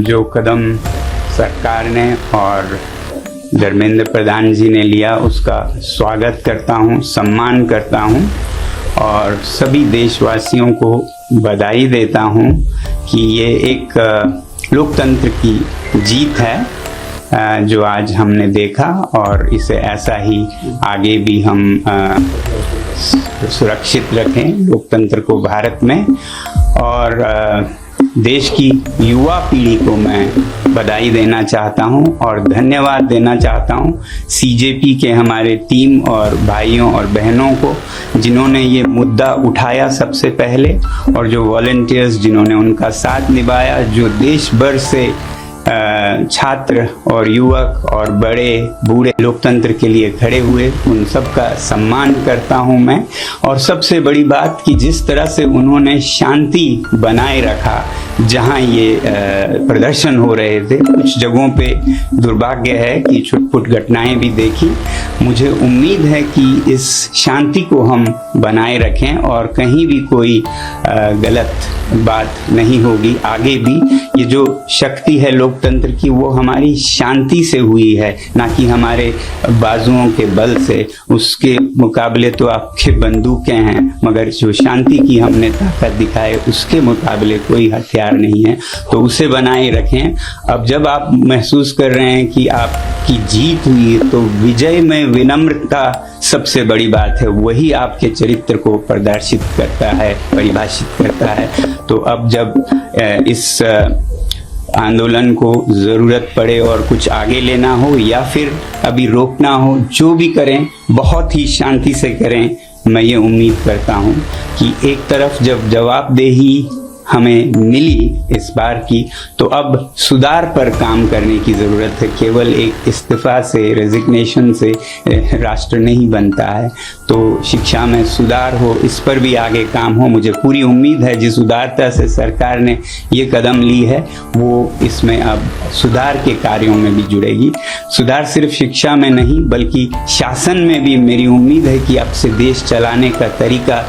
जो कदम सरकार ने और धर्मेंद्र प्रधान जी ने लिया उसका स्वागत करता हूँ, सम्मान करता हूँ और सभी देशवासियों को बधाई देता हूँ कि ये एक लोकतंत्र की जीत है जो आज हमने देखा और इसे ऐसा ही आगे भी हम सुरक्षित रखें लोकतंत्र को भारत में। और देश की युवा पीढ़ी को मैं बधाई देना चाहता हूं और धन्यवाद देना चाहता हूं सीजेपी के हमारे टीम और भाइयों और बहनों को जिन्होंने ये मुद्दा उठाया सबसे पहले, और जो वॉलंटियर्स जिन्होंने उनका साथ निभाया, जो देश भर से छात्र और युवक और बड़े बूढ़े लोकतंत्र के लिए खड़े हुए, उन सब का सम्मान करता हूं मैं। और सबसे बड़ी बात कि जिस तरह से उन्होंने शांति बनाए रखा जहां ये प्रदर्शन हो रहे थे, कुछ जगहों पे दुर्भाग्य है कि छुटपुट घटनाएं भी देखी। मुझे उम्मीद है कि इस शांति को हम बनाए रखें और कहीं भी कोई गलत बात नहीं होगी। आगे भी ये जो शक्ति है लोकतंत्र की वो हमारी शांति से हुई है, ना कि हमारे बाजुओं के बल से। उसके मुकाबले तो आपके बंदूकें हैं, मगर जो शांति की हमने ताकत दिखाई उसके मुकाबले कोई हथियार नहीं है, तो उसे बनाए रखें। अब जब आप महसूस कर रहे हैं कि आपकी जीत हुई, तो विजय में विनम्रता सबसे बड़ी बात है, वही आपके चरित्र को प्रदर्शित करता है, परिभाषित करता है। तो अब जब इस आंदोलन को ज़रूरत पड़े और कुछ आगे लेना हो या फिर अभी रोकना हो, जो भी करें बहुत ही शांति से करें। मैं ये उम्मीद करता हूँ कि एक तरफ जब जवाबदेही हमें मिली इस बार की, तो अब सुधार पर काम करने की ज़रूरत है। केवल एक इस्तीफा से, रेजिग्नेशन से राष्ट्र नहीं बनता है। तो शिक्षा में सुधार हो, इस पर भी आगे काम हो। मुझे पूरी उम्मीद है जिस उदारता से सरकार ने ये कदम ली है वो इसमें अब सुधार के कार्यों में भी जुड़ेगी। सुधार सिर्फ शिक्षा में नहीं बल्कि शासन में भी मेरी उम्मीद है कि अब से देश चलाने का तरीका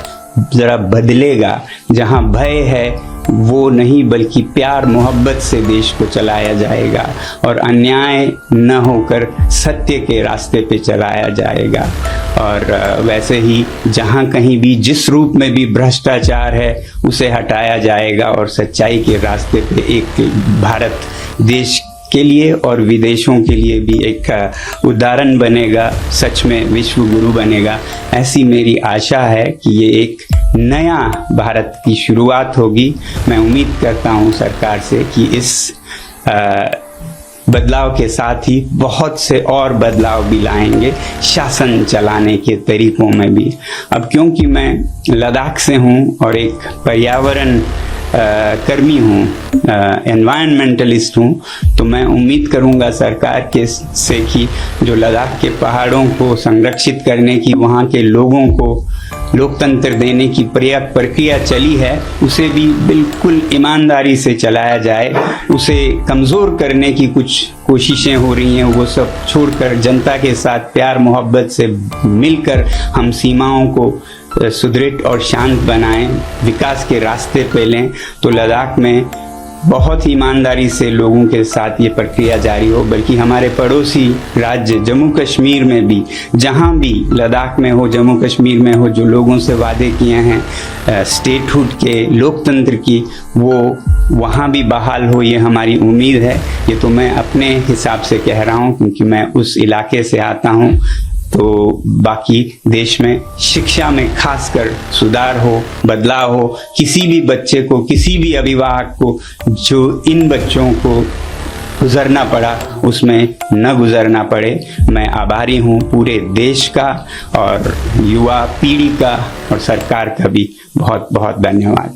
जरा बदलेगा। जहां भय है वो नहीं बल्कि प्यार मोहब्बत से देश को चलाया जाएगा और अन्याय न होकर सत्य के रास्ते पे चलाया जाएगा। और वैसे ही जहां कहीं भी जिस रूप में भी भ्रष्टाचार है उसे हटाया जाएगा और सच्चाई के रास्ते पे एक भारत देश के लिए और विदेशों के लिए भी एक उदाहरण बनेगा, सच में विश्व गुरु बनेगा। ऐसी मेरी आशा है कि ये एक नया भारत की शुरुआत होगी। मैं उम्मीद करता हूँ सरकार से कि इस बदलाव के साथ ही बहुत से और बदलाव भी लाएंगे शासन चलाने के तरीकों में भी। अब क्योंकि मैं लद्दाख से हूँ और एक पर्यावरण कर्मी हूँ, एनवायरमेंटलिस्ट हूँ, तो मैं उम्मीद करूँगा सरकार के से कि जो लद्दाख के पहाड़ों को संरक्षित करने की, वहाँ के लोगों को लोकतंत्र देने की प्रक्रिया चली है, उसे भी बिल्कुल ईमानदारी से चलाया जाए। उसे कमज़ोर करने की कुछ कोशिशें हो रही हैं, वो सब छोड़कर जनता के साथ प्यार मोहब्बत से मिलकर हम सीमाओं को सुदृढ़ और शांत बनाएं, विकास के रास्ते पे लें। तो लद्दाख में बहुत ही ईमानदारी से लोगों के साथ ये प्रक्रिया जारी हो। बल्कि हमारे पड़ोसी राज्य जम्मू कश्मीर में भी, जहाँ भी लद्दाख में हो, जम्मू कश्मीर में हो, जो लोगों से वादे किए हैं स्टेटहुड के, लोकतंत्र की, वो वहाँ भी बहाल हो, ये हमारी उम्मीद है। ये तो मैं अपने हिसाब से कह रहा हूँ क्योंकि मैं उस इलाके से आता हूँ। तो बाकी देश में शिक्षा में खासकर सुधार हो, बदलाव हो। किसी भी बच्चे को, किसी भी अभिभावक को जो इन बच्चों को गुजरना पड़ा उसमें न गुजरना पड़े। मैं आभारी हूँ पूरे देश का और युवा पीढ़ी का और सरकार का भी बहुत बहुत धन्यवाद।